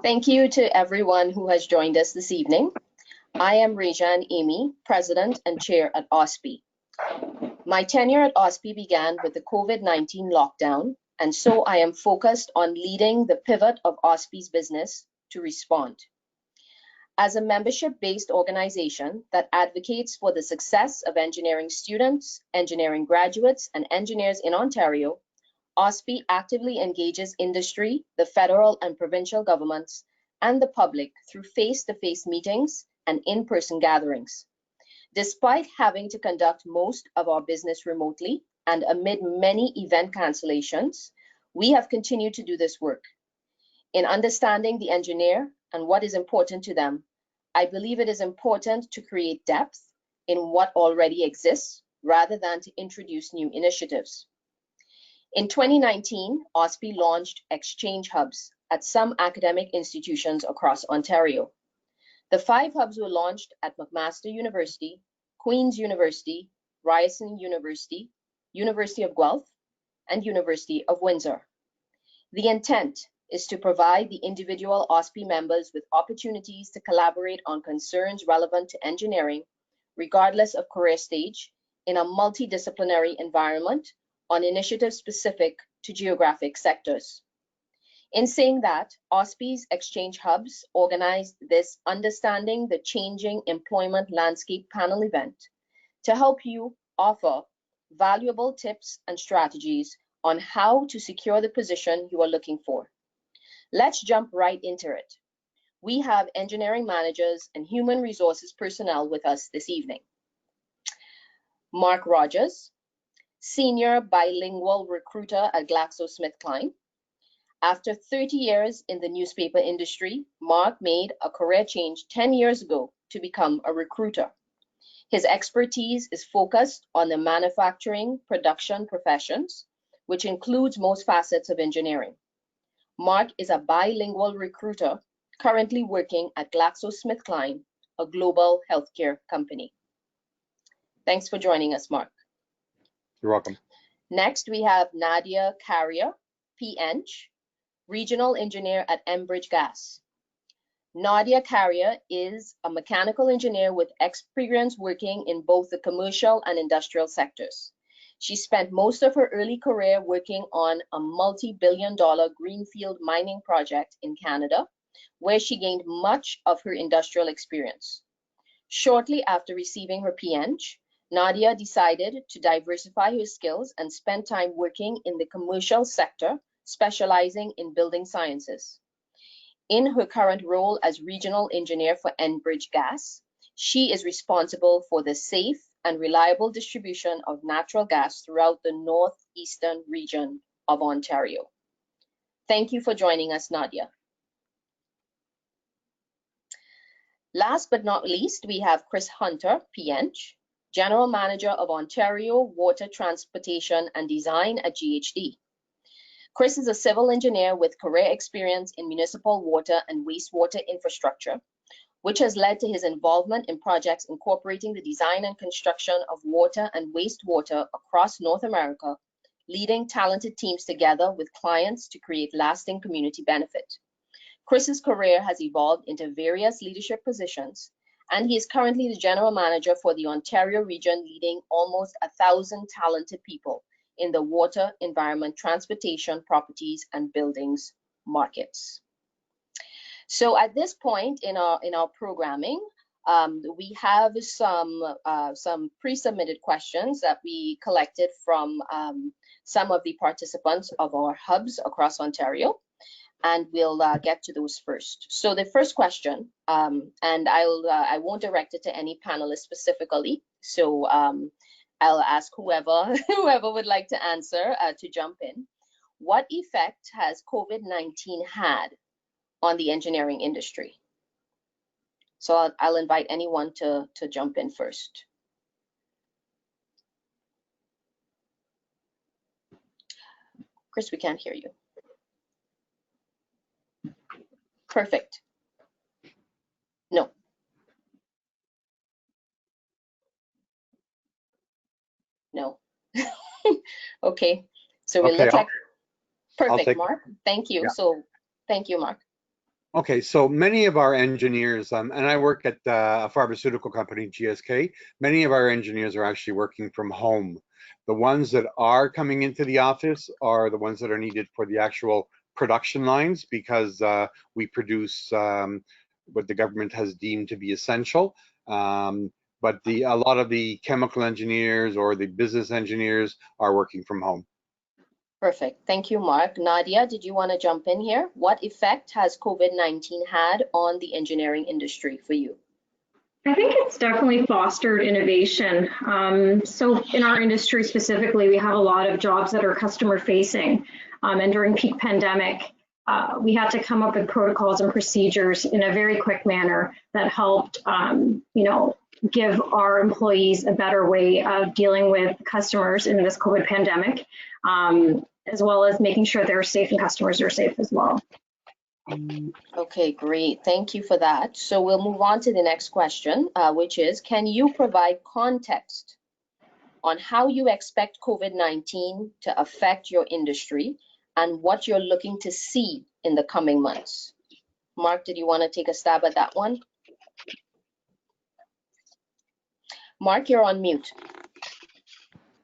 Thank you to everyone who has joined us this evening. I am Réjeanne Aimey, President and Chair at Auspie. My tenure at Auspie began with the COVID-19 lockdown, and so I am focused on leading the pivot of Auspie's business to respond. As a membership-based organization that advocates for the success of engineering students, engineering graduates, and engineers in Ontario, Auspie actively engages industry, the federal and provincial governments, and the public through face-to-face meetings and in-person gatherings. Despite having to conduct most of our business remotely and amid many event cancellations, we have continued to do this work. In understanding the engineer and what is important to them, I believe it is important to create depth in what already exists rather than to introduce new initiatives. In 2019, Auspie launched exchange hubs at some academic institutions across Ontario. The 5 hubs were launched at McMaster University, Queen's University, Ryerson University, University of Guelph, and University of Windsor. The intent is to provide the individual Auspie members with opportunities to collaborate on concerns relevant to engineering, regardless of career stage, in a multidisciplinary environment on initiatives specific to geographic sectors. In saying that, Auspie's exchange hubs organized this Understanding the Changing Employment Landscape panel event to help you offer valuable tips and strategies on how to secure the position you are looking for. Let's jump right into it. We have engineering managers and human resources personnel with us this evening. Marc Rodgers, Senior Bilingual Recruiter at GlaxoSmithKline. After 30 years in the newspaper industry, Marc made a career change 10 years ago to become a recruiter. His expertise is focused on the manufacturing production professions, which includes most facets of engineering. Marc is a bilingual recruiter currently working at GlaxoSmithKline, a global healthcare company. Thanks for joining us, Marc. You're welcome. Next, we have Nadia Carrier, P.Eng, Regional Engineer at Enbridge Gas. Nadia Carrier is a mechanical engineer with experience working in both the commercial and industrial sectors. She spent most of her early career working on a multi-billion-dollar greenfield mining project in Canada, where she gained much of her industrial experience. Shortly after receiving her P.Eng, Nadia decided to diversify her skills and spend time working in the commercial sector, specializing in building sciences. In her current role as regional engineer for Enbridge Gas, she is responsible for the safe and reliable distribution of natural gas throughout the northeastern region of Ontario. Thank you for joining us, Nadia. Last but not least, we have Chris Hunter, P.Eng, General Manager of Ontario Water Transportation and Design at GHD. Chris is a civil engineer with career experience in municipal water and wastewater infrastructure, which has led to his involvement in projects incorporating the design and construction of water and wastewater across North America, leading talented teams together with clients to create lasting community benefit. Chris's career has evolved into various leadership positions, and he is currently the general manager for the Ontario region, leading almost 1,000 talented people in the water, environment, transportation, properties, and buildings markets. So at this point in our programming, we have some pre-submitted questions that we collected from some of the participants of our hubs across Ontario. And we'll get to those first. So the first question, and I won't direct it to any panelist specifically. So I'll ask whoever would like to answer to jump in. What effect has COVID-19 had on the engineering industry? So I'll invite anyone to jump in first. Chris, we can't hear you. Perfect. No. No. Okay. So we look like perfect, Marc. Thank you. Yeah. So thank you, Marc. Okay, so many of our engineers, and I work at a pharmaceutical company, GSK, many of our engineers are actually working from home. The ones that are coming into the office are the ones that are needed for the actual production lines because we produce what the government has deemed to be essential. But a lot of the chemical engineers or the business engineers are working from home. Perfect. Thank you, Marc. Nadia, did you want to jump in here? What effect has COVID-19 had on the engineering industry for you? I think it's definitely fostered innovation. So in our industry specifically, we have a lot of jobs that are customer facing. And during peak pandemic, we had to come up with protocols and procedures in a very quick manner that helped, give our employees a better way of dealing with customers in this COVID pandemic, as well as making sure they're safe and customers are safe as well. Okay, great. Thank you for that. So we'll move on to the next question, which is, can you provide context on how you expect COVID-19 to affect your industry and what you're looking to see in the coming months? Marc, did you want to take a stab at that one? Marc, you're on mute.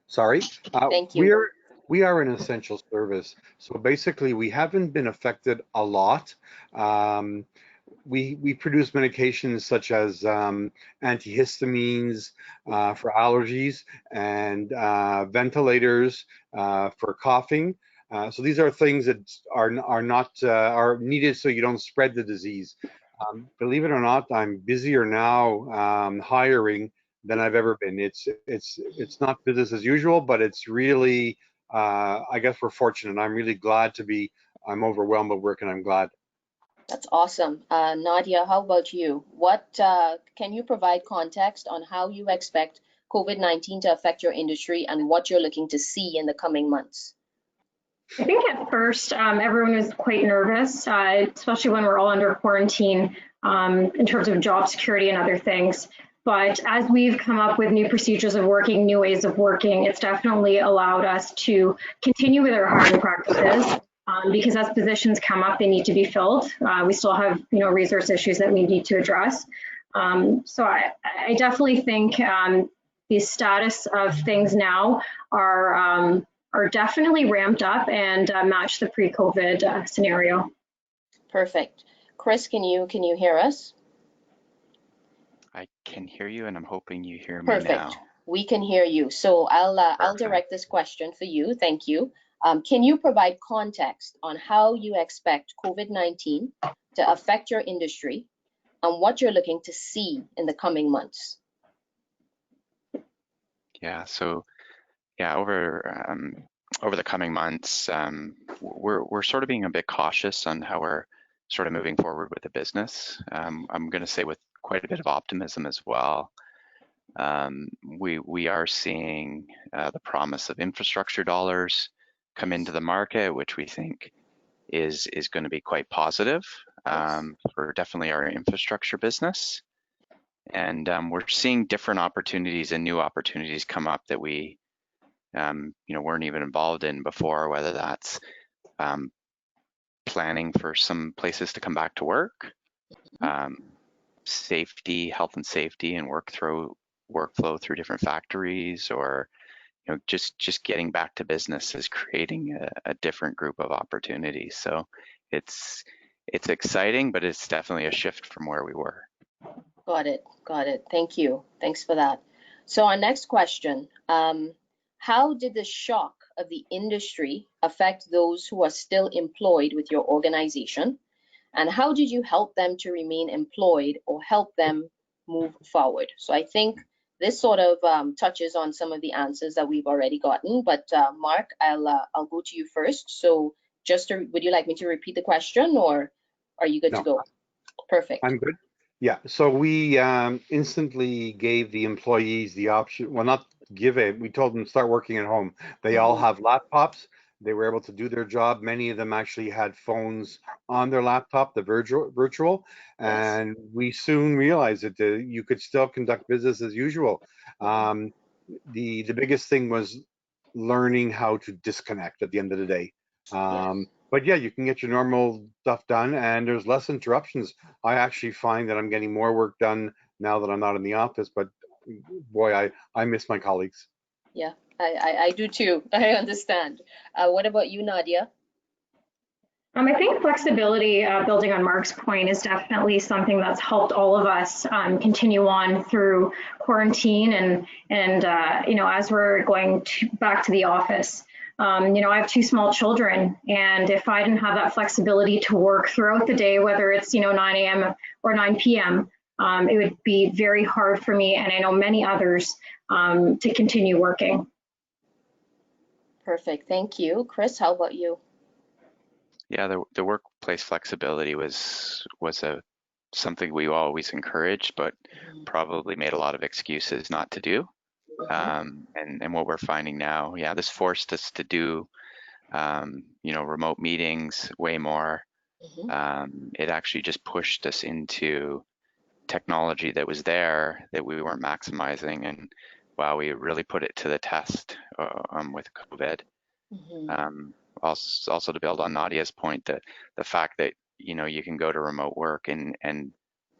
Sorry. Thank you. We are an essential service. So basically, we haven't been affected a lot. We produce medications such as antihistamines for allergies and ventilators for coughing. So these are things that are needed so you don't spread the disease. Believe it or not, I'm busier now hiring than I've ever been. It's not business as usual, but it's really I guess we're fortunate. I'm really glad to be. I'm overwhelmed with work, and I'm glad. That's awesome. Nadia, how about you? What can you provide context on how you expect COVID-19 to affect your industry and what you're looking to see in the coming months? I think at first everyone was quite nervous, especially when we're all under quarantine in terms of job security and other things. But as we've come up with new procedures of working, new ways of working, it's definitely allowed us to continue with our hiring practices because as positions come up, they need to be filled. We still have, resource issues that we need to address. So I definitely think the status of things now are definitely ramped up and match the pre-COVID scenario. Perfect. Chris, can you hear us? I can hear you, and I'm hoping you hear me Perfect. now. We can hear you. So I'll direct this question for you. Thank you. Can you provide context on how you expect COVID-19 to affect your industry and what you're looking to see in the coming months? Yeah. So over the coming months, we're sort of being a bit cautious on how we're sort of moving forward with the business. I'm going to say with quite a bit of optimism as well. We are seeing the promise of infrastructure dollars come into the market, which we think is going to be quite positive for definitely our infrastructure business. And we're seeing different opportunities and new opportunities come up that we weren't even involved in before, whether that's planning for some places to come back to work, safety, health and safety, and workflow through different factories, or just getting back to business is creating a different group of opportunities. So it's exciting, but it's definitely a shift from where we were. Got it. Thank you. Thanks for that. So our next question, how did the shock of the industry affect those who are still employed with your organization? And how did you help them to remain employed or help them move forward? So I think this sort of touches on some of the answers that we've already gotten, but Marc, I'll go to you first. So would you like me to repeat the question, or are you good to go? Perfect. I'm good. Yeah, so we instantly gave the employees the option, well, not give it, we told them to start working at home. They all have laptops. They were able to do their job. Many of them actually had phones on their laptop, the virtual, and we soon realized that you could still conduct business as usual. The biggest thing was learning how to disconnect at the end of the day. But yeah, you can get your normal stuff done, and there's less interruptions. I actually find that I'm getting more work done now that I'm not in the office. But boy, I miss my colleagues. Yeah, I do too. I understand. What about you, Nadia? I think flexibility, building on Marc's point, is definitely something that's helped all of us continue on through quarantine and as we're going back to the office. I have two small children, and if I didn't have that flexibility to work throughout the day, whether it's 9 a.m. or 9 p.m., it would be very hard for me, and I know many others, to continue working. Perfect. Thank you. Chris, how about you? Yeah, the workplace flexibility was something we always encouraged, but probably made a lot of excuses not to do. And what we're finding now, yeah, this forced us to do, remote meetings way more. It actually just pushed us into technology that was there that we weren't maximizing, and wow, we really put it to the test with COVID. Also to build on Nadia's point, that the fact that you can go to remote work and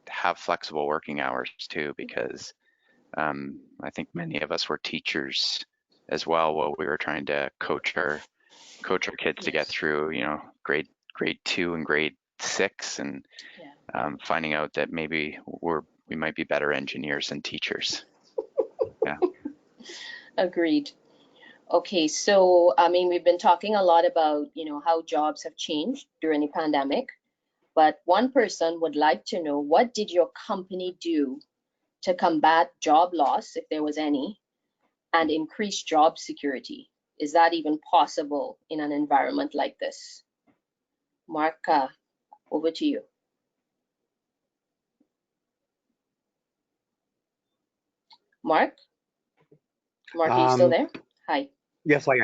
have flexible working hours too, because I think many of us were teachers as well while we were trying to coach our kids to get through grade 2 and grade 6, and finding out that maybe we might be better engineers than teachers. Yeah. Agreed. Okay, so we've been talking a lot about how jobs have changed during the pandemic, but one person would like to know, what did your company do to combat job loss, if there was any, and increase job security? Is that even possible in an environment like this? Marc, over to you. Marc, are you still there? Hi. Yes, I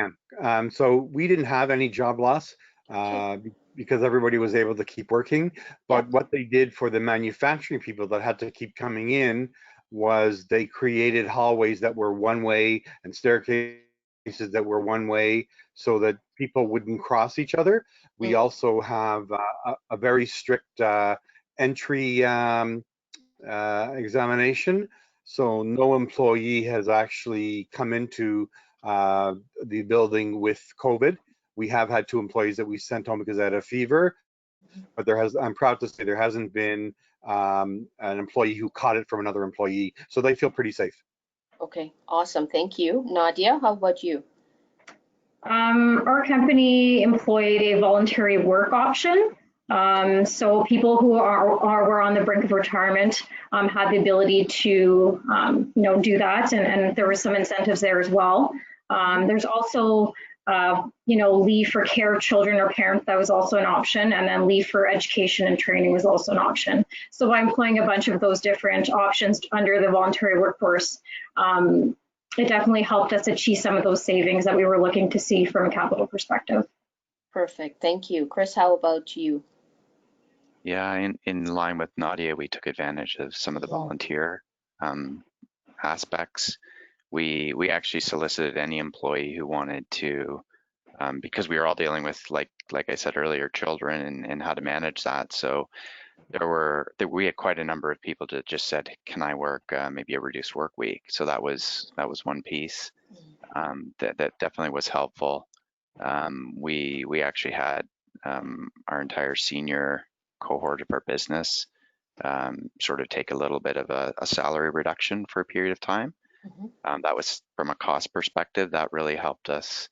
am. So we didn't have any job loss because everybody was able to keep working. But what they did for the manufacturing people that had to keep coming in was they created hallways that were one way and staircases that were one way so that people wouldn't cross each other. We also have a very strict entry examination. So no employee has actually come into the building with COVID. We have had 2 employees that we sent home because they had a fever, but I'm proud to say there hasn't been an employee who caught it from another employee. So they feel pretty safe. Okay, awesome. Thank you. Nadia, how about you? Our company employed a voluntary work option. So people who were on the brink of retirement had the ability to do that, and there were some incentives there as well. There's also leave for care of children or parents, that was also an option, and then leave for education and training was also an option. So by employing a bunch of those different options under the voluntary workforce, it definitely helped us achieve some of those savings that we were looking to see from a capital perspective. Perfect, thank you. Chris, how about you? Yeah, in line with Nadia, we took advantage of some of the volunteer aspects. We actually solicited any employee who wanted to, because we were all dealing with, like I said earlier, children and how to manage that. So we had quite a number of people that just said, "Can I work maybe a reduced work week?" So that was one piece that definitely was helpful. We actually had our entire senior cohort of our business sort of take a little bit of a salary reduction for a period of time. That was, from a cost perspective, that really helped us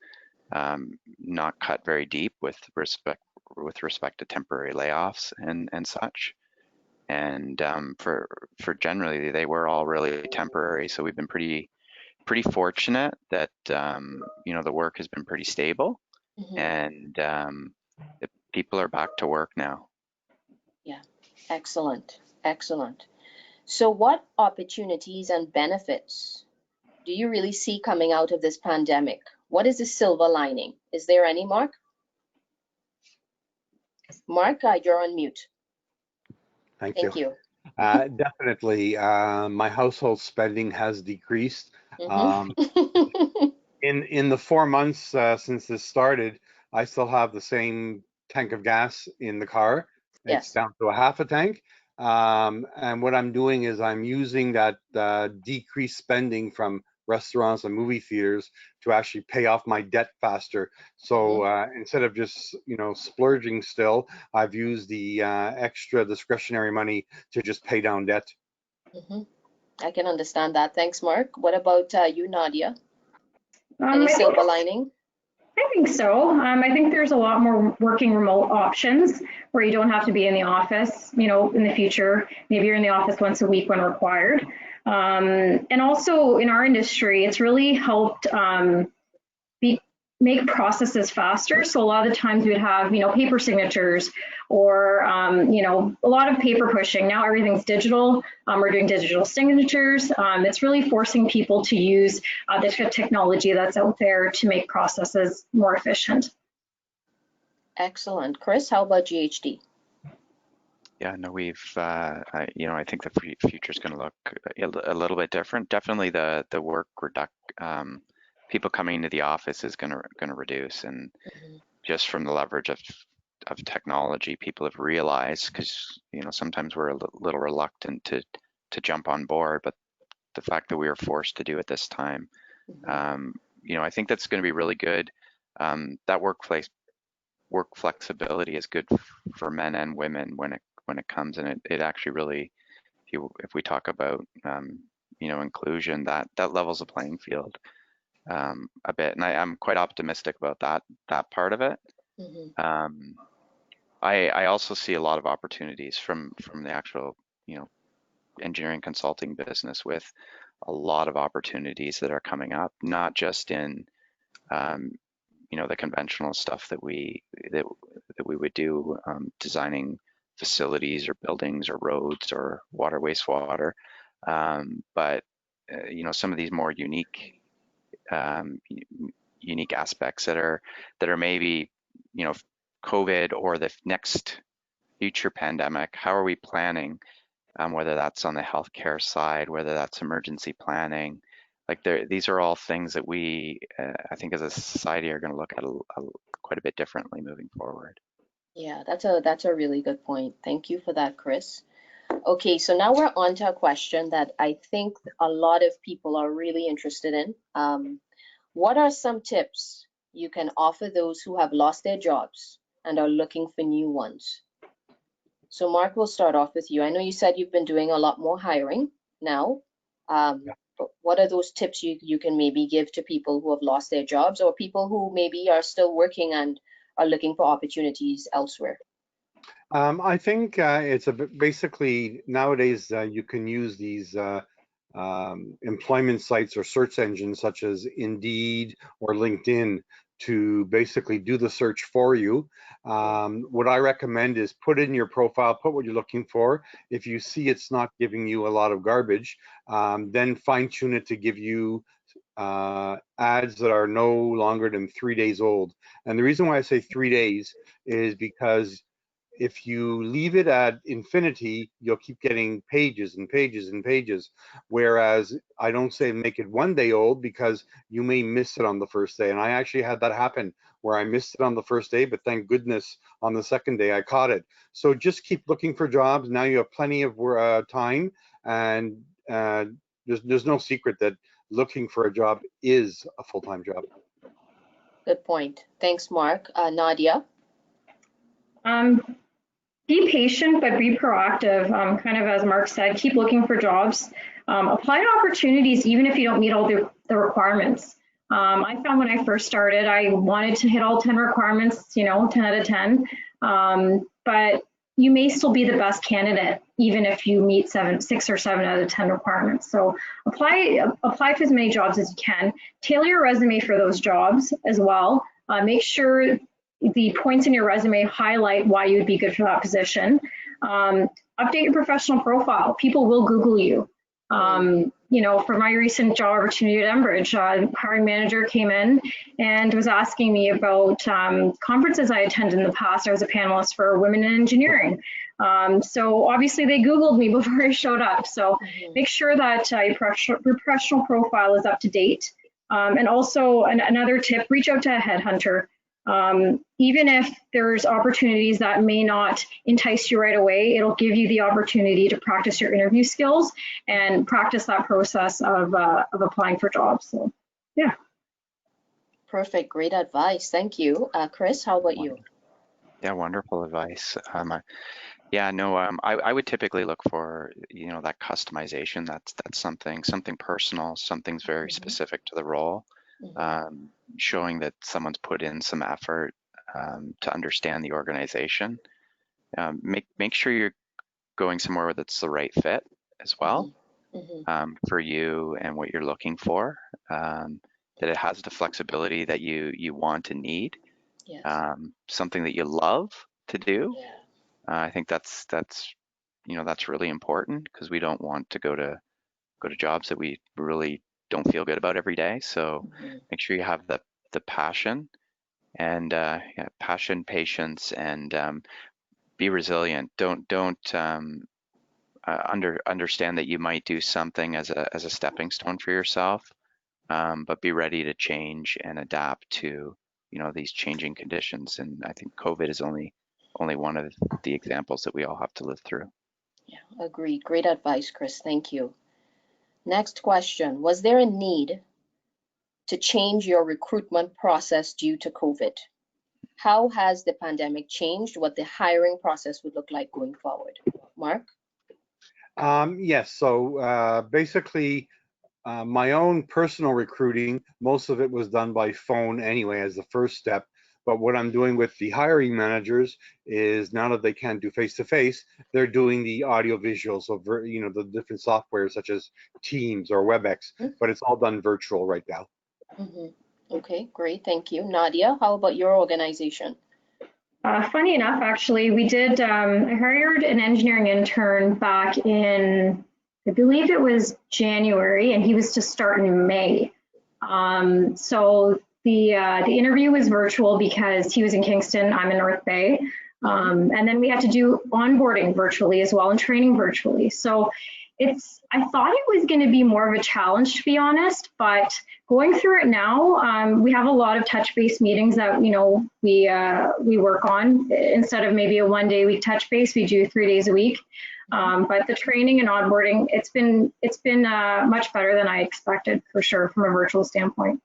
not cut very deep with respect to temporary layoffs and such. And for generally, they were all really temporary. So we've been pretty fortunate that the work has been pretty stable, and the people are back to work now. Yeah, excellent, excellent. So what opportunities and benefits do you really see coming out of this pandemic? What is the silver lining? Is there any, Marc? Marc, you're on mute. Thank you. Definitely, my household spending has decreased. In the 4 months since this started, I still have the same tank of gas in the car. It's Yes. down to a half a tank. And what I'm doing is I'm using that decreased spending from restaurants and movie theaters to actually pay off my debt faster. So instead of just, you know, splurging still, I've used the extra discretionary money to just pay down debt. I can understand that. Thanks, Marc. What about you, Nadia? Any I silver lining? think so. I think there's a lot more working remote options where you don't have to be in the office, you know, in the future. Maybe you're in the office once a week when required. And also in our industry, it's really helped make processes faster. So a lot of the times we would have, you know, paper signatures or, you know, a lot of paper pushing. Now everything's digital. We're doing digital signatures. It's really forcing people to use the technology that's out there to make processes more efficient. Excellent. Chris, how about GHD? Yeah, no, we've, you know, I think the future is going to look a little bit different. Definitely the work people coming into the office is going to reduce, and just from the leverage of technology, people have realized, because, you know, sometimes we're a little reluctant to jump on board, but the fact that we were forced to do it this time, you know, I think that's going to be really good. That work flexibility is good for men and women when it comes, and it actually really, if we talk about you know, inclusion, that levels the playing field a bit, and I'm quite optimistic about that part of it. I also see a lot of opportunities from the actual, you know, engineering consulting business, with a lot of opportunities that are coming up, not just in you know, the conventional stuff that we would do, designing facilities or buildings or roads or water, wastewater, but you know, some of these more unique aspects that are maybe, you know, COVID or the next future pandemic. How are we planning? Whether that's on the healthcare side, whether that's emergency planning, like these are all things that we, I think, as a society, are going to look at quite a bit differently moving forward. Yeah, that's a really good point. Thank you for that, Chris. Okay, so now we're on to a question that I think a lot of people are really interested in. What are some tips you can offer those who have lost their jobs and are looking for new ones? So Marc, we'll start off with you. I know you said you've been doing a lot more hiring now. But what are those tips you can maybe give to people who have lost their jobs, or people who maybe are still working and are looking for opportunities elsewhere? I think it's basically nowadays you can use these employment sites or search engines such as Indeed or LinkedIn to basically do the search for you. What I recommend is put in your profile, put what you're looking for. If you see it's not giving you a lot of garbage, then fine tune it to give you ads that are no longer than 3 days old. And the reason why I say 3 days is because if you leave it at infinity, you'll keep getting pages and pages and pages. Whereas I don't say make it 1 day old, because you may miss it on the first day. And I actually had that happen where I missed it on the first day, but thank goodness on the second day I caught it. So just keep looking for jobs. Now you have plenty of time, and there's no secret that looking for a job is a full-time job. Good point. Thanks, Marc. Nadia? Be patient, but be proactive. Kind of as Marc said, keep looking for jobs. Apply to opportunities even if you don't meet all the requirements. I found when I first started, I wanted to hit all 10 requirements, you know, 10 out of 10. But you may still be the best candidate, even if you meet 6 or 7 out of 10 requirements. So apply to as many jobs as you can. Tailor your resume for those jobs as well. Make sure the points in your resume highlight why you would be good for that position. Update your professional profile. People will Google you. You know, for my recent job opportunity at Enbridge, hiring manager came in and was asking me about conferences I attended in the past. I was a panelist for Women in Engineering. So obviously they Googled me before I showed up. So make sure that your professional profile is up to date. And also another tip, reach out to a headhunter. Even if there's opportunities that may not entice you right away, it'll give you the opportunity to practice your interview skills and practice that process of applying for jobs. So, yeah. Perfect, great advice. Thank you. Chris, how about you? Yeah, wonderful advice. I would typically look for, that customization. That's something personal, something's very specific to the role, showing that someone's put in some effort to understand the organization. Make sure you're going somewhere that's the right fit as well for you and what you're looking for. That it has the flexibility that you want and need. Yes. Something that you love to do. Yeah. I think that's really important, because we don't want to go to jobs that we really don't feel good about every day. So make sure you have the passion and passion, patience, and be resilient. Don't understand that you might do something as a stepping stone for yourself, but be ready to change and adapt to these changing conditions. And I think COVID is only one of the examples that we all have to live through. Yeah, agreed. Great advice, Chris. Thank you. Next question. Was there a need to change your recruitment process due to COVID? How has the pandemic changed what the hiring process would look like going forward? Marc? Yes, so basically my own personal recruiting, most of it was done by phone anyway as the first step. But what I'm doing with the hiring managers is, now that they can't do face-to-face, they're doing the audio visual, so the different softwares such as Teams or WebEx, but it's all done virtual right now. Okay, great, thank you. Nadia, how about your organization? Funny enough, actually, we did, I hired an engineering intern back in, I believe it was January, and he was to start in May. So the interview was virtual because he was in Kingston, I'm in North Bay. And then we had to do onboarding virtually as well and training virtually. So I thought it was going to be more of a challenge, to be honest, but going through it now, we have a lot of touch base meetings that, we work on. Instead of maybe a 1-day-a-week touch base, we do 3 days a week. But the training and onboarding, it's been much better than I expected, for sure, from a virtual standpoint.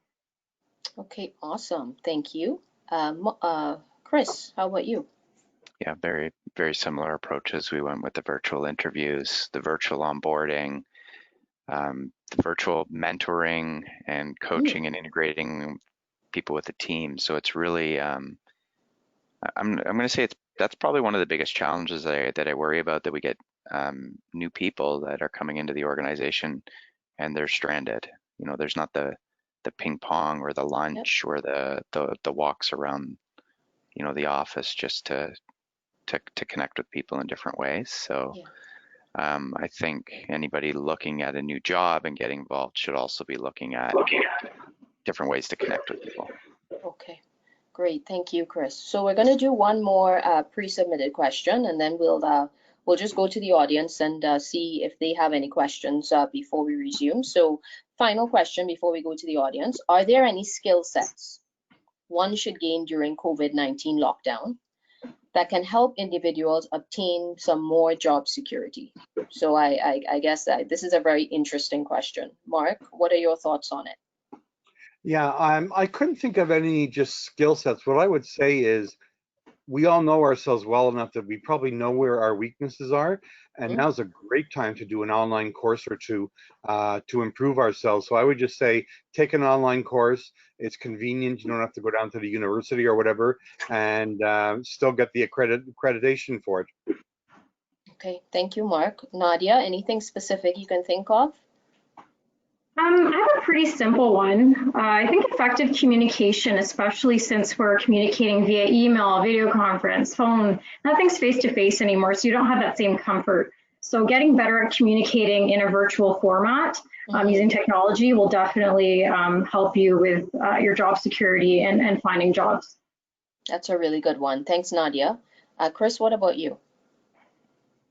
Okay, awesome. Thank you. Chris, how about you? Yeah, very, very similar approaches. We went with the virtual interviews, the virtual onboarding, the virtual mentoring and coaching and integrating people with the team. So it's really, I'm going to say that's probably one of the biggest challenges that I worry about, that we get new people that are coming into the organization and they're stranded. There's not the ping pong or the lunch or the walks around, the office just to connect with people in different ways. So I think anybody looking at a new job and getting involved should also be looking at different ways to connect with people. Okay, great. Thank you, Chris. So we're going to do one more pre-submitted question, and then we'll just go to the audience and see if they have any questions before we resume. So final question before we go to the audience. Are there any skill sets one should gain during COVID-19 lockdown that can help individuals obtain some more job security? So I guess this is a very interesting question. Marc, what are your thoughts on it? Yeah, I couldn't think of any just skill sets. What I would say is, we all know ourselves well enough that we probably know where our weaknesses are, and now's a great time to do an online course or two to improve ourselves. So I would just say, take an online course. It's convenient. You don't have to go down to the university or whatever, and still get the accreditation for it. Okay, thank you, Marc. Nadia, anything specific you can think of? I have a pretty simple one. I think effective communication, especially since we're communicating via email, video conference, phone, nothing's face-to-face anymore, so you don't have that same comfort. So getting better at communicating in a virtual format using technology will definitely help you with your job security and finding jobs. That's a really good one. Thanks, Nadia. Chris, what about you?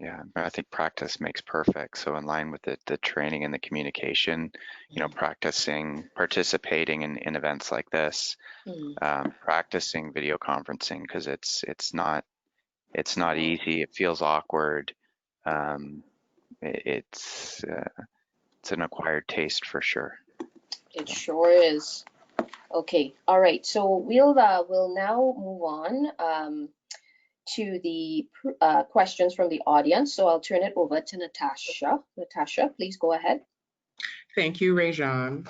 Yeah, I think practice makes perfect. So in line with the training and the communication, you know, participating in events like this, practicing video conferencing because it's not easy. It feels awkward. Um, it's an acquired taste for sure. It sure is. Okay, all right. So we'll now move on to the questions from the audience. So I'll turn it over to Natasha. Natasha, please go ahead. Thank you, Réjeanne.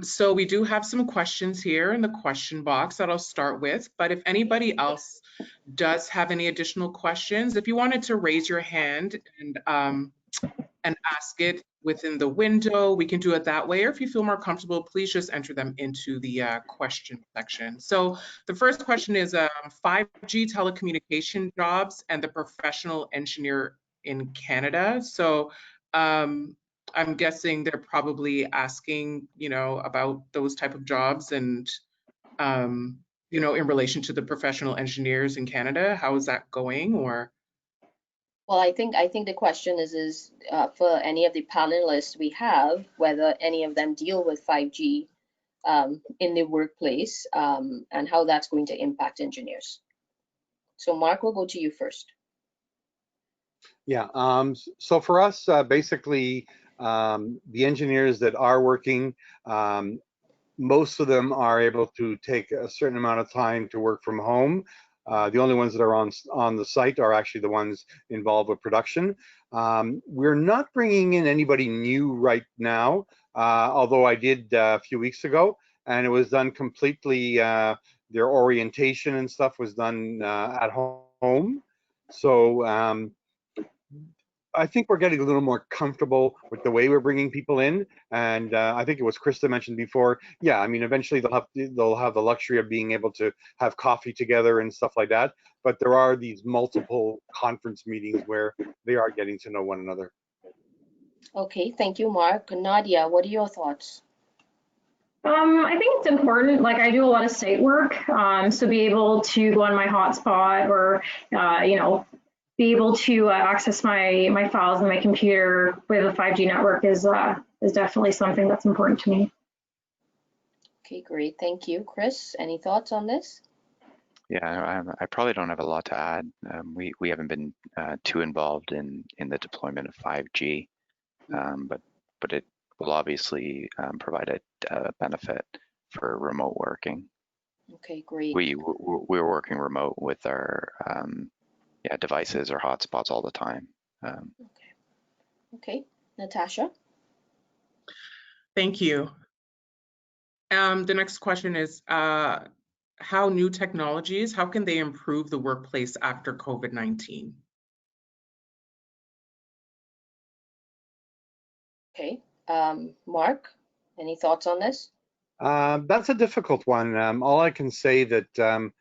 So we do have some questions here in the question box that I'll start with, but if anybody else does have any additional questions, if you wanted to raise your hand and ask it within the window, we can do it that way. Or if you feel more comfortable, please just enter them into the question section. So the first question is 5G telecommunication jobs and the professional engineer in Canada. So I'm guessing they're probably asking, you know, about those type of jobs and, you know, in relation to the professional engineers in Canada. How is that going? Or Well, I think the question is for any of the panelists we have, whether any of them deal with 5G in the workplace and how that's going to impact engineers. So Marc, we'll go to you first. Yeah, so for us, basically, the engineers that are working, most of them are able to take a certain amount of time to work from home. The only ones that are on the site are actually the ones involved with production. We're not bringing in anybody new right now, although I did a few weeks ago, and it was done completely, their orientation and stuff was done at home. So I think we're getting a little more comfortable with the way we're bringing people in, and I think it was Krista mentioned before. Yeah, I mean, eventually they'll have the luxury of being able to have coffee together and stuff like that. But there are these multiple conference meetings where they are getting to know one another. Okay, thank you, Marc. Nadia, what are your thoughts? I think it's important. Like I do a lot of site work, so be able to go on my hotspot or, you know, be able to access my files on my computer with a 5G network is definitely something that's important to me. Okay, great. Thank you. Chris, any thoughts on this? Yeah, I probably don't have a lot to add. We haven't been too involved in the deployment of 5G, but it will obviously provide a benefit for remote working. Okay, great. We're working remote with our devices or hotspots all the time. Okay, Natasha. thank you. The next question is, how new technologies, how can they improve the workplace after COVID-19? Okay, Marc, any thoughts on this? That's a difficult one. All I can say that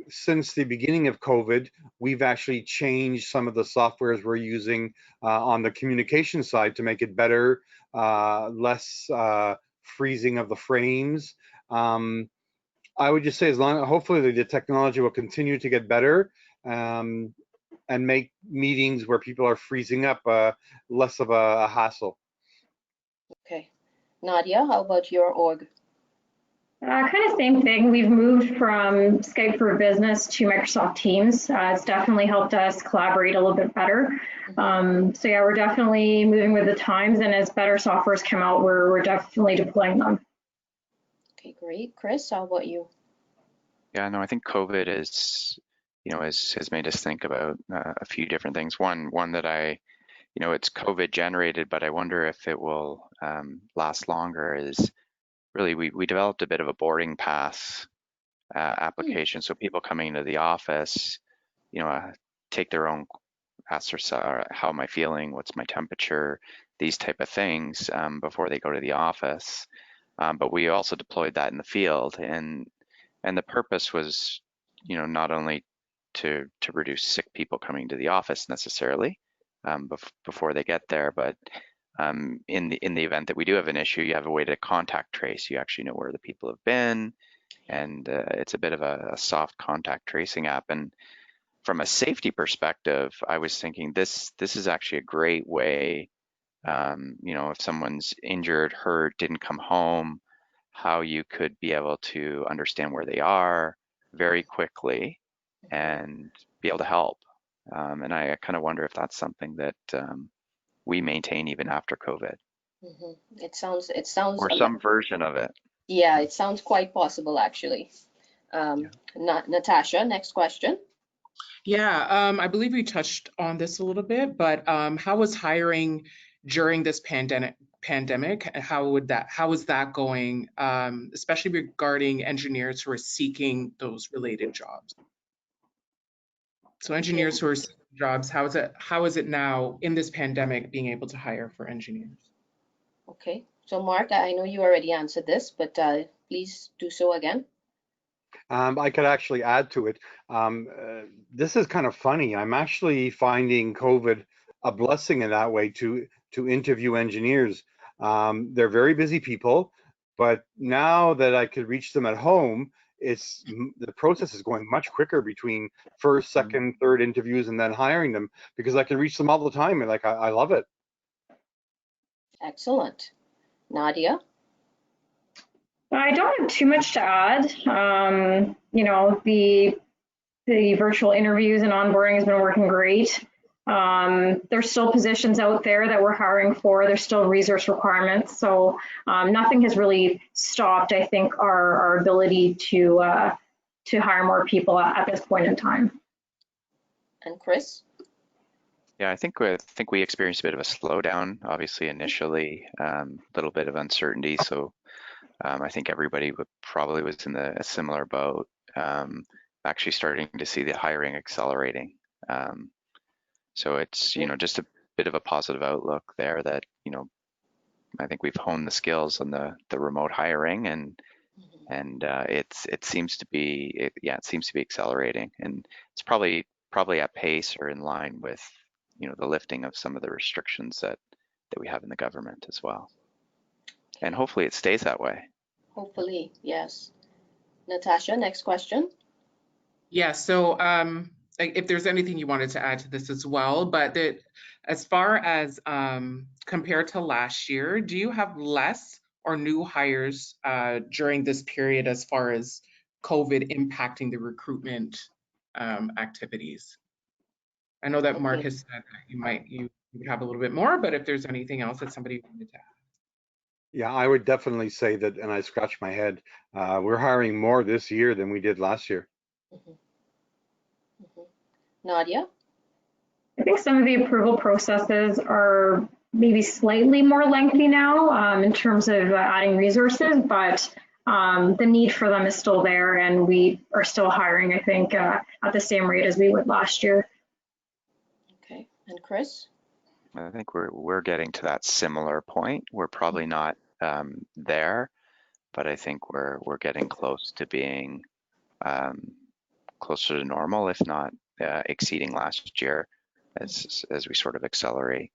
since the beginning of COVID, we've actually changed some of the softwares we're using on the communication side to make it better, less freezing of the frames. I would just say hopefully the technology will continue to get better and make meetings where people are freezing up less of a hassle. Okay, Nadia, how about your org? Kind of same thing. We've moved from Skype for Business to Microsoft Teams. It's definitely helped us collaborate a little bit better. So yeah, we're definitely moving with the times, and as better softwares come out, we're definitely deploying them. Okay, great. Chris, how about you? Yeah, no, I think COVID has made us think about a few different things. One that it's COVID generated, but I wonder if it will last longer is really we developed a bit of a boarding pass application. So people coming into the office, take their own, ask their, how am I feeling? What's my temperature? These type of things before they go to the office. But we also deployed that in the field, and the purpose was, not only to reduce sick people coming to the office necessarily before they get there, but in the event that we do have an issue, you have a way to contact trace. You actually know where the people have been, and it's a bit of a soft contact tracing app. And from a safety perspective, I was thinking this is actually a great way, if someone's injured, hurt, didn't come home, how you could be able to understand where they are very quickly and be able to help. And I kind of wonder if that's something that we maintain even after COVID. It sounds or some version of it. Yeah, it sounds quite possible actually. Natasha, next question. Yeah, I believe we touched on this a little bit, but how was hiring during this pandemic? How is that going, especially regarding engineers who are seeking those related jobs? So engineers who are seeking jobs, how is it now in this pandemic being able to hire for engineers? Okay, so Marc, I know you already answered this, but please do so again. I could actually add to it. This is kind of funny. I'm actually finding COVID a blessing in that way to interview engineers. They're very busy people, but now that I could reach them at home, the process is going much quicker between first, second, third interviews and then hiring them, because I can reach them all the time, and like I love it. Excellent. Naadia? I don't have too much to add. The virtual interviews and onboarding has been working great. There's still positions out there that we're hiring for. There's still resource requirements. So nothing has really stopped, I think, our ability to hire more people at this point in time. And Chris? Yeah, I think we experienced a bit of a slowdown, obviously initially, a little bit of uncertainty. So I think everybody probably was in a similar boat, actually starting to see the hiring accelerating. So it's, just a bit of a positive outlook there that, I think we've honed the skills on the remote hiring, and it seems to be accelerating, and it's probably at pace or in line with, the lifting of some of the restrictions that we have in the government as well. And hopefully it stays that way. Hopefully, yes. Natasha, next question. Yeah, so if there's anything you wanted to add to this as well, but as far as compared to last year, do you have less or new hires during this period as far as COVID impacting the recruitment activities? I know that Marc has said that you would have a little bit more, but if there's anything else that somebody wanted to add. Yeah, I would definitely say that, and I scratch my head, we're hiring more this year than we did last year. Naadia? I think some of the approval processes are maybe slightly more lengthy now in terms of adding resources, but the need for them is still there, and we are still hiring, I think, at the same rate as we would last year. Okay, and Chris? I think we're getting to that similar point. We're probably not there, but I think we're getting close to being closer to normal, if not exceeding last year, as we sort of accelerate.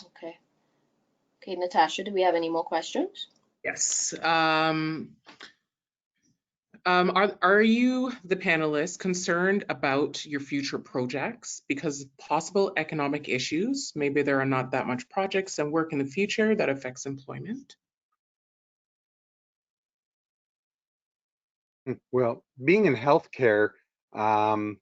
Okay. Okay, Natasha, do we have any more questions? Yes. Are you, the panelists, concerned about your future projects because of possible economic issues? Maybe there are not that much projects and work in the future that affects employment. Well, being in healthcare, I'm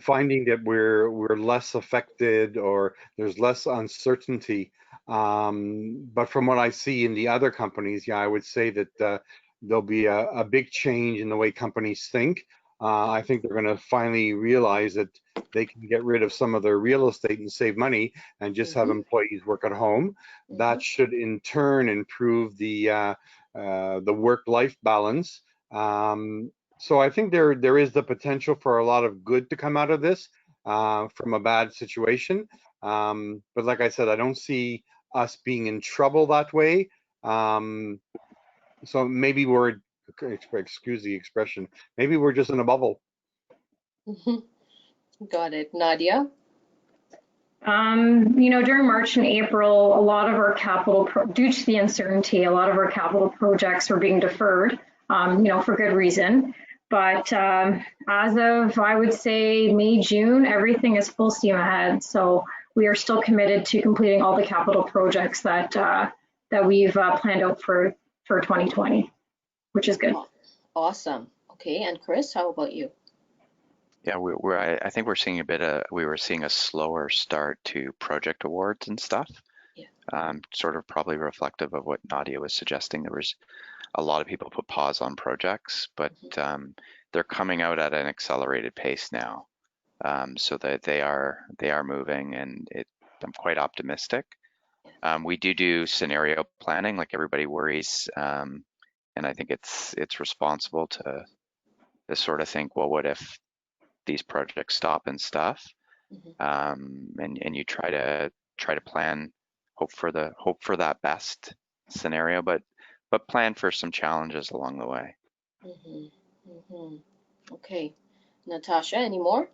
finding that we're less affected, or there's less uncertainty. But from what I see in the other companies, yeah, I would say that there'll be a big change in the way companies think. I think they're going to finally realize that they can get rid of some of their real estate and save money and just have employees work at home. That should in turn improve the work-life balance. So I think there is the potential for a lot of good to come out of this from a bad situation. But like I said, I don't see us being in trouble that way. So maybe excuse the expression, maybe we're just in a bubble. Got it. Naadia? During March and April, a lot of our due to the uncertainty, a lot of our capital projects were being deferred, for good reason. But as of, I would say, May, June, everything is full steam ahead. So we are still committed to completing all the capital projects that that we've planned out for 2020, which is good. Awesome. Okay, and Chris, how about you? Yeah, I think we're seeing we were seeing a slower start to project awards and stuff. Yeah. Sort of probably reflective of what Nadia was suggesting. There was a lot of people put pause on projects, but they're coming out at an accelerated pace now, so that they are moving, and I'm quite optimistic. We do scenario planning, like everybody worries, and I think it's responsible to sort of think, well, what if these projects stop and stuff, and you try to plan, hope for that best scenario, but plan for some challenges along the way. Okay, Natasha, any more?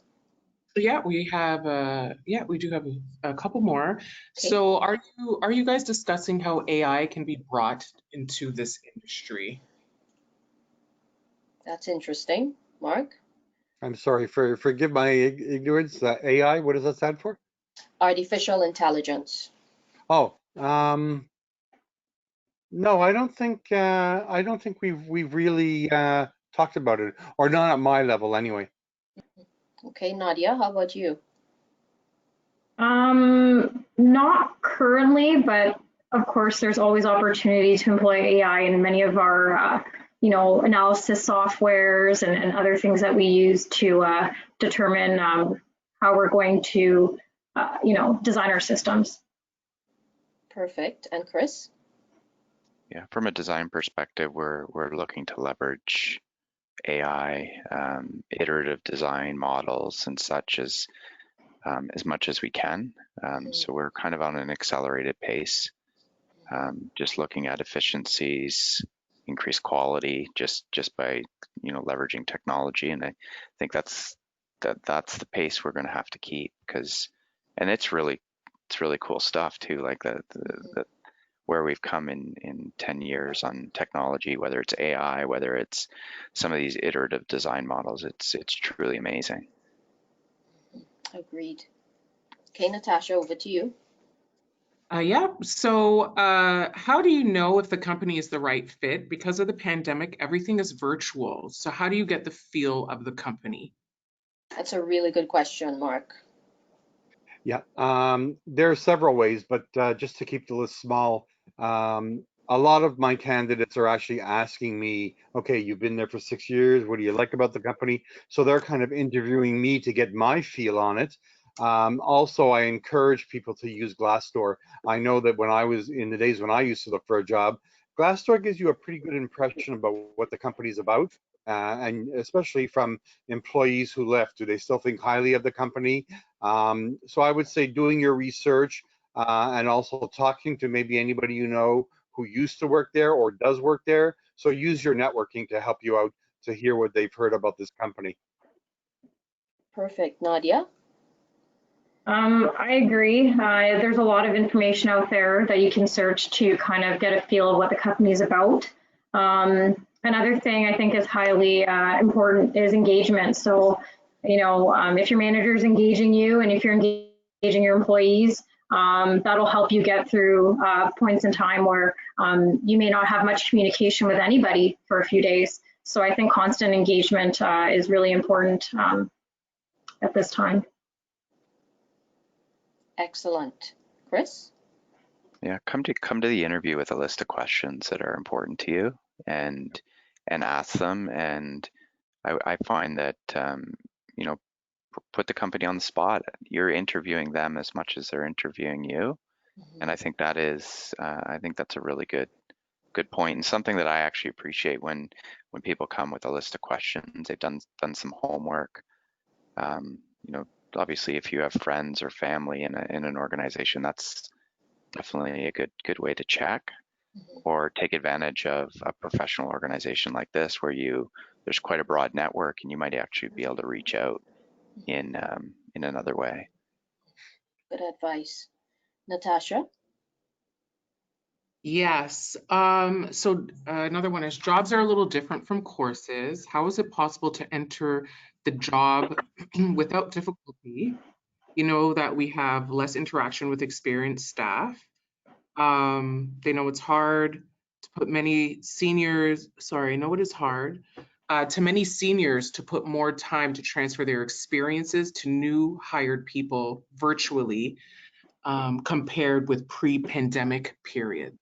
Yeah, we do have a couple more. Okay. So are you guys discussing how AI can be brought into this industry? That's interesting. Marc? I'm sorry, forgive my ignorance. AI, what does that stand for? Artificial intelligence. Oh, no, I don't think we've really talked about it, or not at my level anyway. Okay, Nadia, how about you? Not currently, but of course, there's always opportunity to employ AI in many of our, analysis softwares and other things that we use to determine how we're going to, design our systems. Perfect. And Chris? Yeah, from a design perspective, we're looking to leverage AI, iterative design models and such as much as we can. So we're kind of on an accelerated pace, just looking at efficiencies, increased quality, just by leveraging technology. And I think that's the pace we're going to have to keep, and it's really cool stuff too, like the where we've come in 10 years on technology, whether it's AI, whether it's some of these iterative design models. It's truly amazing. Agreed. Okay, Natasha, over to you. Yeah. So how do you know if the company is the right fit? Because of the pandemic, everything is virtual. So how do you get the feel of the company? That's a really good question, Marc. Yeah, there are several ways, but just to keep the list small, a lot of my candidates are actually asking me, okay, you've been there for 6 years, what do you like about the company? So they're kind of interviewing me to get my feel on it. Also, I encourage people to use Glassdoor. I know that when I was in the days when I used to look for a job, Glassdoor gives you a pretty good impression about what the company's about, and especially from employees who left. Do they still think highly of the company? So I would say doing your research and also talking to maybe anybody you know who used to work there or does work there. So use your networking to help you out to hear what they've heard about this company. Perfect. Nadia? I agree. There's a lot of information out there that you can search to kind of get a feel of what the company is about. Another thing I think is highly important is engagement. So, if your manager is engaging you and if you're engaging your employees, that'll help you get through points in time where you may not have much communication with anybody for a few days. So I think constant engagement is really important at this time. Excellent. Chris? Yeah, come to the interview with a list of questions that are important to you, and ask them. And I find that put the company on the spot. You're interviewing them as much as they're interviewing you, and I think that's a really good point, and something that I actually appreciate when people come with a list of questions. They've done some homework. Obviously, if you have friends or family in an organization, that's definitely a good way to check, or take advantage of a professional organization like this, where there's quite a broad network, and you might actually be able to reach out in another way. Good advice. Natasha? Yes. So another one is jobs are a little different from courses. How is it possible to enter the job without difficulty? You know that we have less interaction with experienced staff. They know it's hard to put many seniors, sorry, I know it is hard, to many seniors to put more time to transfer their experiences to new hired people virtually compared with pre-pandemic period.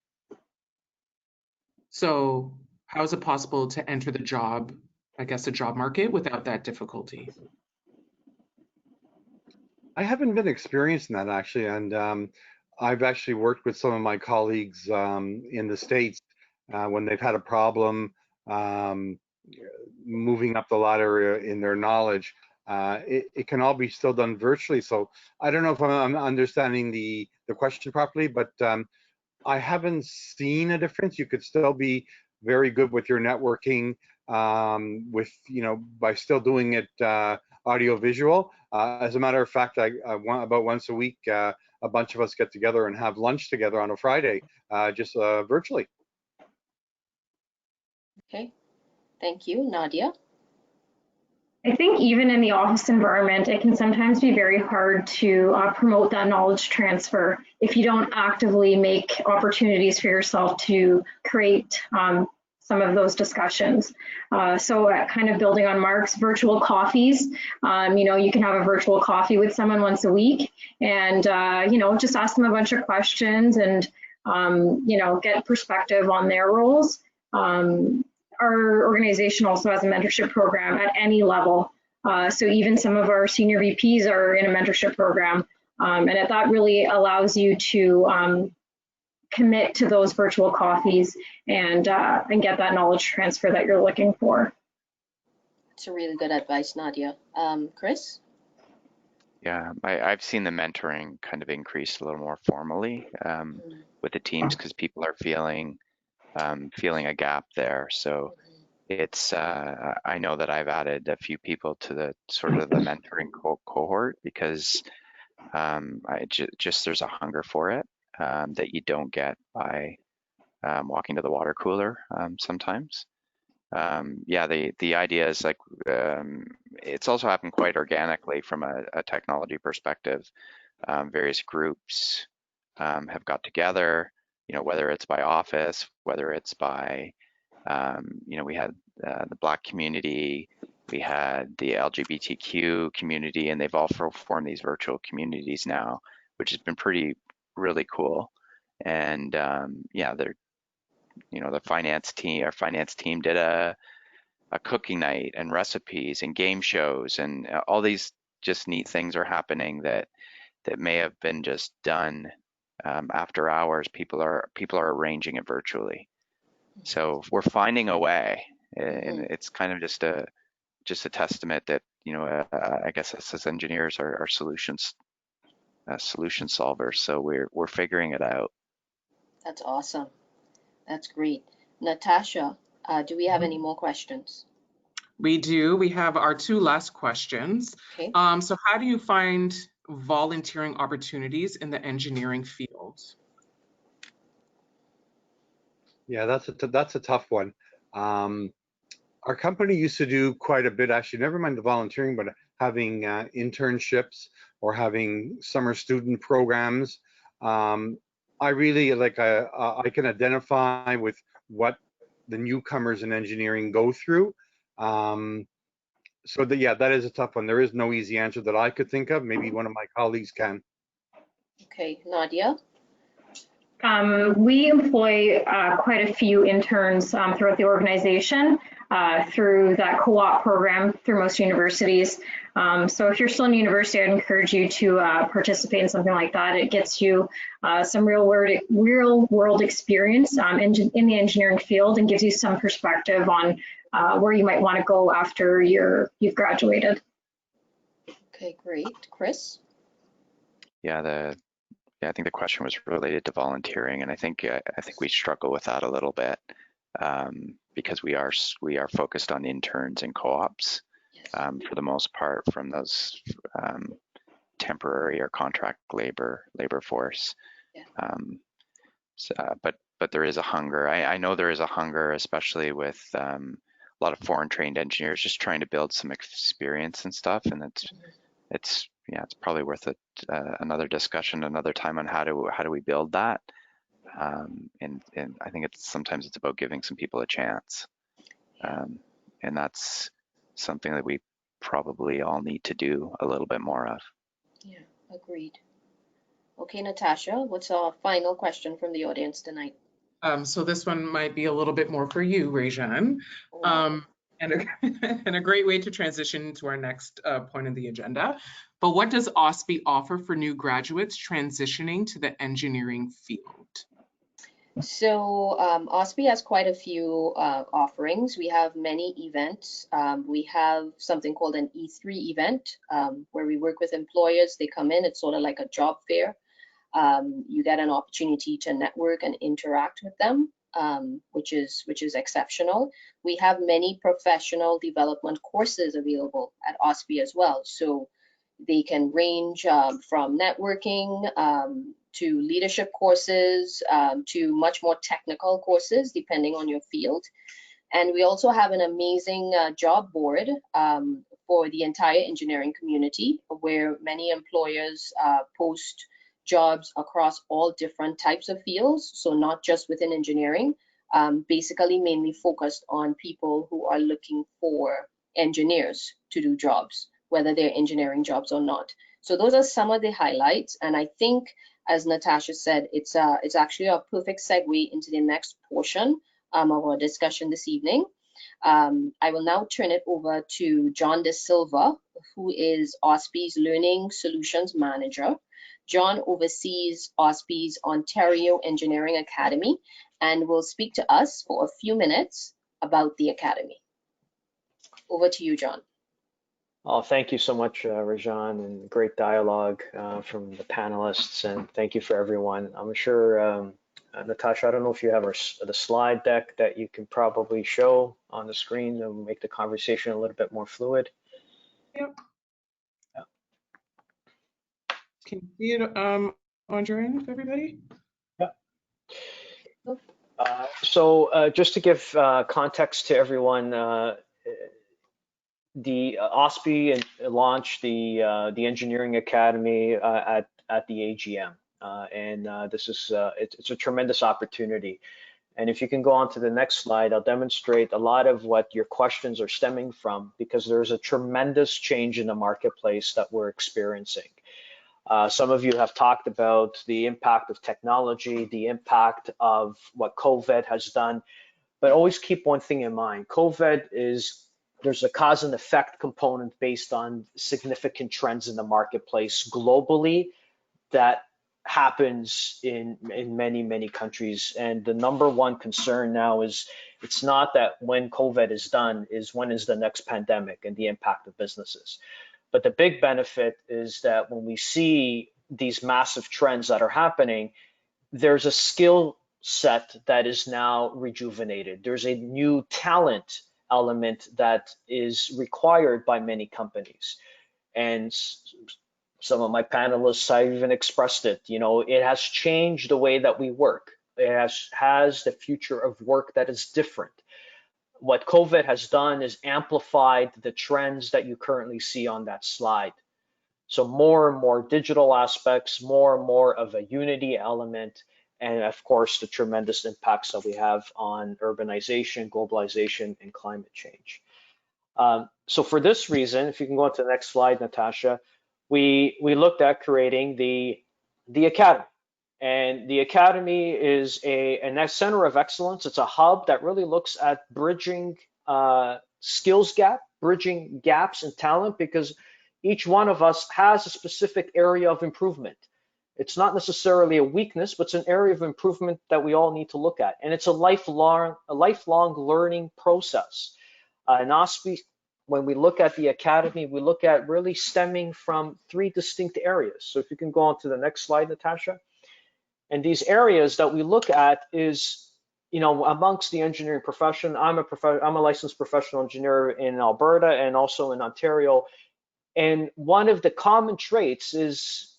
So how is it possible to enter the job, I guess, the job market without that difficulty? I haven't been experiencing that actually, and I've actually worked with some of my colleagues in the States when they've had a problem um, moving up the ladder in their knowledge. It can all be still done virtually. So I don't know if I'm understanding the question properly, but I haven't seen a difference. You could still be very good with your networking with, by still doing it audio visual. As a matter of fact, about once a week, a bunch of us get together and have lunch together on a Friday, just virtually. Okay, thank you. Naadia? I think even in the office environment, it can sometimes be very hard to promote that knowledge transfer if you don't actively make opportunities for yourself to create some of those discussions. So kind of building on Marc's virtual coffees, you can have a virtual coffee with someone once a week and, just ask them a bunch of questions and, get perspective on their roles. Our organization also has a mentorship program at any level. So even some of our senior VPs are in a mentorship program. And that really allows you to commit to those virtual coffees and get that knowledge transfer that you're looking for. It's a really good advice, Naadia. Chris? Yeah, I've seen the mentoring kind of increase a little more formally with the teams because people are feeling a gap there. So it's I know that I've added a few people to the sort of the mentoring cohort because just there's a hunger for it that you don't get by walking to the water cooler sometimes. Yeah, the idea is like it's also happened quite organically from a technology perspective. Various groups have got together, whether it's by office, whether it's by, we had the Black community, we had the LGBTQ community, and they've all formed these virtual communities now, which has been really cool. And yeah, they're, our finance team did a cooking night and recipes and game shows, and all these just neat things are happening that may have been just done after hours. People are arranging it virtually. So we're finding a way, and it's kind of just a testament that I guess us as engineers are solution solvers. So we're figuring it out. That's awesome. That's great. Natasha, do we have any more questions? We do. We have our two last questions. Okay. So how do you find volunteering opportunities in the engineering field? Yeah, that's a tough one. Our company used to do quite a bit, actually, never mind the volunteering, but having internships or having summer student programs. I really I can identify with what the newcomers in engineering go through. So yeah, that is a tough one. There is no easy answer that I could think of. Maybe one of my colleagues can. Okay, Naadia? We employ quite a few interns throughout the organization through that co-op program through most universities. So if you're still in university, I'd encourage you to participate in something like that. It gets you some real world experience in the engineering field and gives you some perspective on where you might want to go after you've graduated. Okay, great. Chris? Yeah, I think the question was related to volunteering, and I think we struggle with that a little bit because we are focused on interns and co-ops for the most part from those temporary or contract labor force. Yeah. But there is a hunger. I know there is a hunger, especially with a lot of foreign trained engineers just trying to build some experience and stuff. And it's probably worth another discussion another time on how do we build that. And I think sometimes it's about giving some people a chance. And that's something that we probably all need to do a little bit more of. Yeah, agreed. Okay, Natasha, what's our final question from the audience tonight? So this one might be a little bit more for you, Réjeanne. And a great way to transition to our next point of the agenda. But what does OSPE offer for new graduates transitioning to the engineering field? So OSPE has quite a few offerings. We have many events. We have something called an E3 event where we work with employers. They come in, it's sort of like a job fair. You get an opportunity to network and interact with them, which is exceptional. We have many professional development courses available at OSPE as well. So they can range from networking to leadership courses to much more technical courses depending on your field. And we also have an amazing job board for the entire engineering community where many employers post jobs across all different types of fields, so not just within engineering, basically mainly focused on people who are looking for engineers to do jobs, whether they're engineering jobs or not. So those are some of the highlights, and I think, as Natasha said, it's actually a perfect segue into the next portion of our discussion this evening. I will now turn it over to John De Silva, who is OSPE's Learning Solutions Manager. John oversees OSPE's Ontario Engineering Academy and will speak to us for a few minutes about the Academy. Over to you, John. Oh, thank you so much, Réjeanne, and great dialogue from the panelists, and thank you for everyone. I'm sure, Natasha, I don't know if you have the slide deck that you can probably show on the screen to make the conversation a little bit more fluid. Yep. Can you see it on your end, everybody? Yeah. So just to give context to everyone, the OSPE launched the Engineering Academy at the AGM, and this is it's a tremendous opportunity. And if you can go on to the next slide, I'll demonstrate a lot of what your questions are stemming from, because there's a tremendous change in the marketplace that we're experiencing. Some of you have talked about the impact of technology, the impact of what Covet has done, but always keep one thing in mind. Covet there's a cause and effect component based on significant trends in the marketplace globally that happens in many, many countries. And the number one concern now is, it's not that when Covet is done, is when is the next pandemic and the impact of businesses. But the big benefit is that when we see these massive trends that are happening, there's a skill set that is now rejuvenated. There's a new talent element that is required by many companies. And some of my panelists have even expressed it. You know, it has changed the way that we work. It has the future of work that is different. What Covet has done is amplified the trends that you currently see on that slide. So more and more digital aspects, more and more of a unity element, and of course, the tremendous impacts that we have on urbanization, globalization, and climate change. So for this reason, if you can go on to the next slide, Natasha, we looked at creating the Academy. And the Academy is a center of excellence. It's a hub that really looks at bridging skills gap, bridging gaps in talent, because each one of us has a specific area of improvement. It's not necessarily a weakness, but it's an area of improvement that we all need to look at. And it's a lifelong learning process. In OSPE, when we look at the Academy, we look at really stemming from 3 distinct areas. So if you can go on to the next slide, Natasha. And these areas that we look at is, you know, amongst the engineering profession, I'm a licensed professional engineer in Alberta and also in Ontario. And one of the common traits is,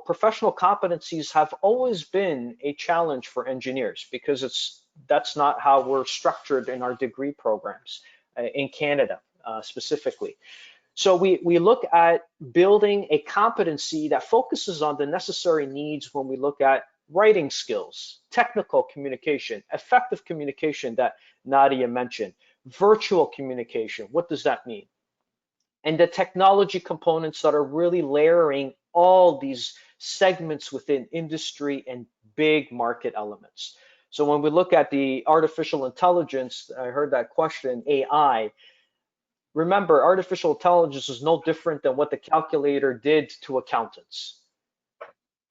professional competencies have always been a challenge for engineers because that's not how we're structured in our degree programs in Canada specifically. So we look at building a competency that focuses on the necessary needs when we look at writing skills, technical communication, effective communication that Nadia mentioned, virtual communication. What does that mean? And the technology components that are really layering all these segments within industry and big market elements. So when we look at the artificial intelligence, I heard that question, AI. Remember, artificial intelligence is no different than what the calculator did to accountants,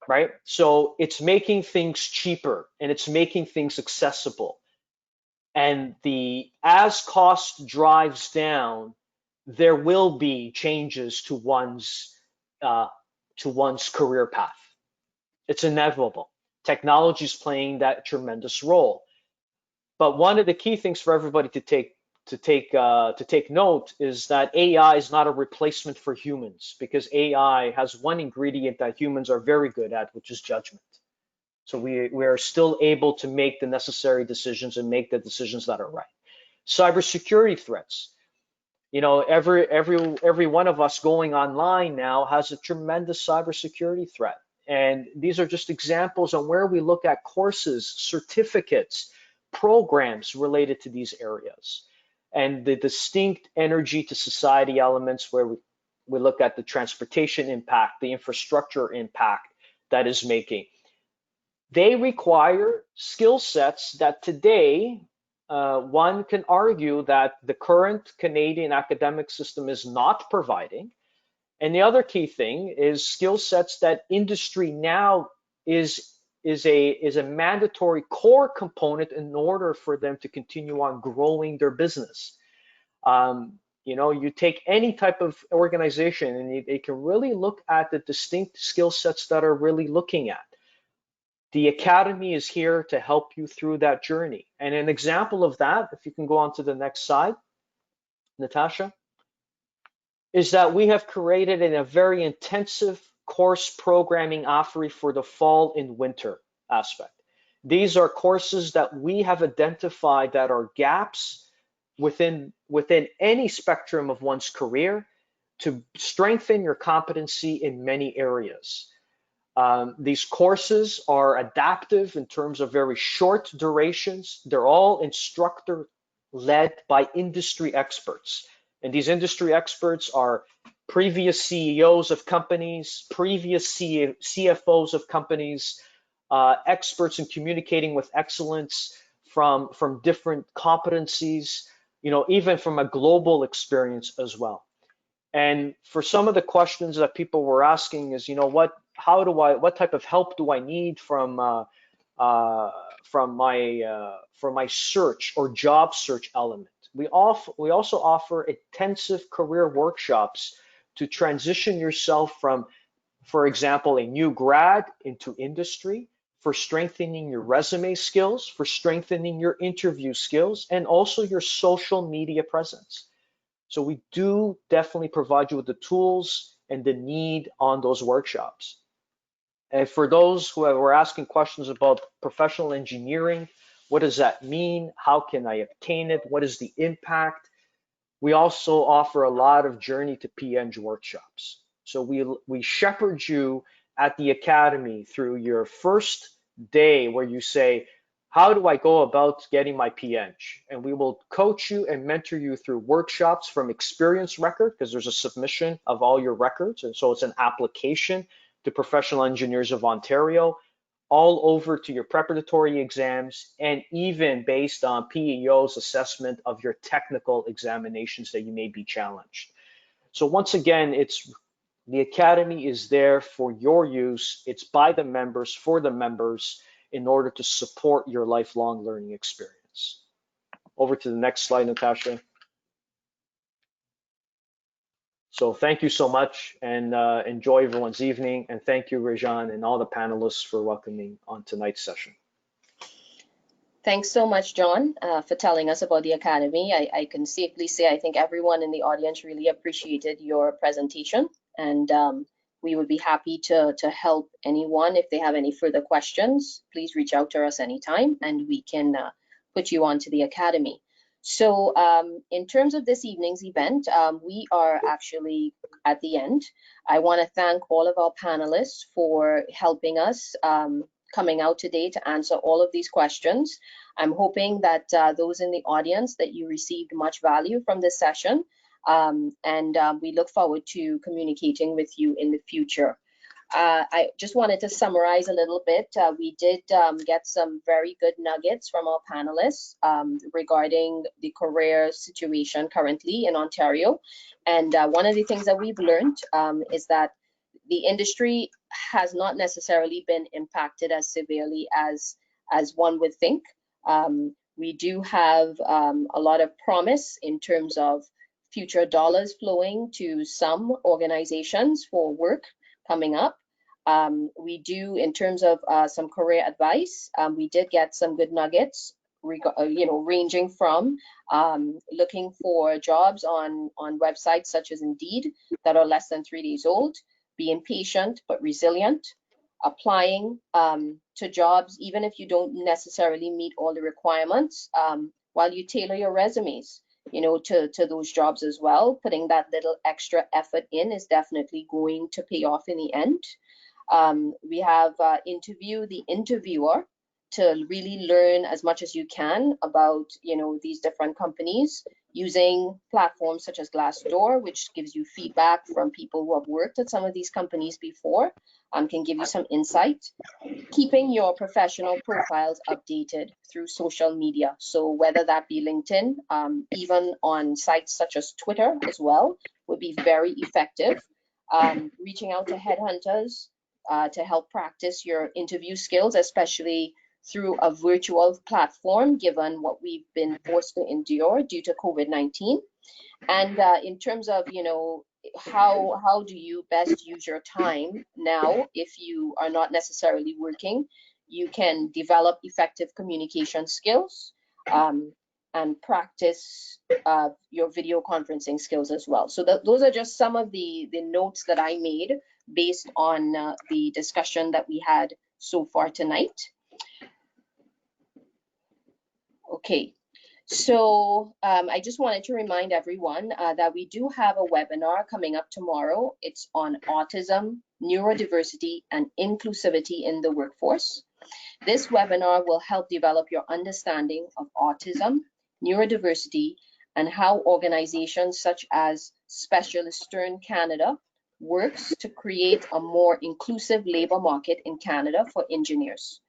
right? So it's making things cheaper and it's making things accessible. And as cost drives down, there will be changes to one's career path. It's inevitable. Technology is playing that tremendous role. But one of the key things for everybody to take note is that AI is not a replacement for humans, because AI has one ingredient that humans are very good at, which is judgment. So we are still able to make the necessary decisions and make the decisions that are right. Cybersecurity threats. Every one of us going online now has a tremendous cybersecurity threat. And these are just examples on where we look at courses, certificates, programs related to these areas. And the distinct energy to society elements where we look at the transportation impact, the infrastructure impact that is making. They require skill sets that today, one can argue that the current Canadian academic system is not providing. And the other key thing is skill sets that industry now is a mandatory core component in order for them to continue on growing their business. You take any type of organization and they can really look at the distinct skill sets that are really looking at. The Academy is here to help you through that journey. And an example of that, if you can go on to the next slide, Natasha, is that we have created a very intensive course programming offering for the fall and winter aspect. These are courses that we have identified that are gaps within any spectrum of one's career to strengthen your competency in many areas. These courses are adaptive in terms of very short durations. They're all instructor-led by industry experts. And these industry experts are previous CEOs of companies, previous CFOs of companies, experts in communicating with excellence from different competencies, even from a global experience as well. And for some of the questions that people were asking is, what type of help do I need from my search or job search element? We also offer intensive career workshops to transition yourself from, for example, a new grad into industry, for strengthening your resume skills, for strengthening your interview skills, and also your social media presence. So we do definitely provide you with the tools and the need on those workshops. And for those who were asking questions about professional engineering, what does that mean? How can I obtain it? What is the impact? We also offer a lot of Journey to P.Eng workshops. So we shepherd you at the Academy through your first day where you say, how do I go about getting my P.Eng? And we will coach you and mentor you through workshops from experience record, because there's a submission of all your records. And so it's an application to Professional Engineers of Ontario, all over to your preparatory exams, and even based on PEO's assessment of your technical examinations that you may be challenged. So once again, the Academy is there for your use. It's by the members, for the members, in order to support your lifelong learning experience. Over to the next slide, Natasha. So thank you so much, and enjoy everyone's evening. And thank you, Réjeanne, and all the panelists for welcoming on tonight's session. Thanks so much, John, for telling us about the Academy. I can safely say I think everyone in the audience really appreciated your presentation. And We would be happy to help anyone. If they have any further questions, please reach out to us anytime and we can put you onto the Academy. So in terms of this evening's event, we are actually at the end. I want to thank all of our panelists for helping us coming out today to answer all of these questions. I'm hoping that those in the audience, that you received much value from this session, and we look forward to communicating with you in the future. I just wanted to summarize a little bit. We did get some very good nuggets from our panelists regarding the career situation currently in Ontario. And one of the things that we've learned is that the industry has not necessarily been impacted as severely as one would think. We do have a lot of promise in terms of future dollars flowing to some organizations for work coming up. We do, in terms of some career advice, we did get some good nuggets, ranging from looking for jobs on websites such as Indeed that are less than 3 days old, being patient but resilient, applying to jobs even if you don't necessarily meet all the requirements, while you tailor your resumes, to those jobs as well. Putting that little extra effort in is definitely going to pay off in the end. We have interview the interviewer to really learn as much as you can about these different companies, using platforms such as Glassdoor, which gives you feedback from people who have worked at some of these companies before, can give you some insight. Keeping your professional profiles updated through social media. So whether that be LinkedIn, even on sites such as Twitter as well, would be very effective. Reaching out to headhunters to help practice your interview skills, especially through a virtual platform, given what we've been forced to endure due to COVID-19. And in terms of, how do you best use your time now if you are not necessarily working? You can develop effective communication skills and practice your video conferencing skills as well. So those are just some of the notes that I made based on the discussion that we had so far tonight. Okay, so I just wanted to remind everyone that we do have a webinar coming up tomorrow. It's on autism, neurodiversity, and inclusivity in the workforce. This webinar will help develop your understanding of autism, neurodiversity, and how organizations such as Specialisterne Canada works to create a more inclusive labor market in Canada for engineers.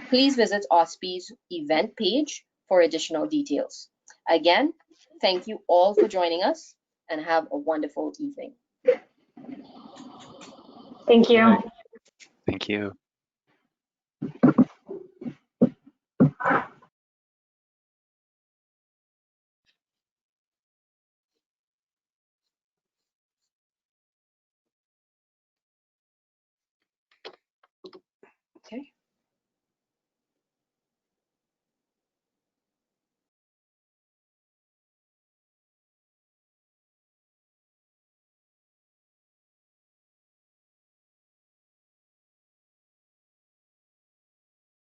Please visit Auspie's event page for additional details. Again, thank you all for joining us and have a wonderful evening. Thank you. Thank you.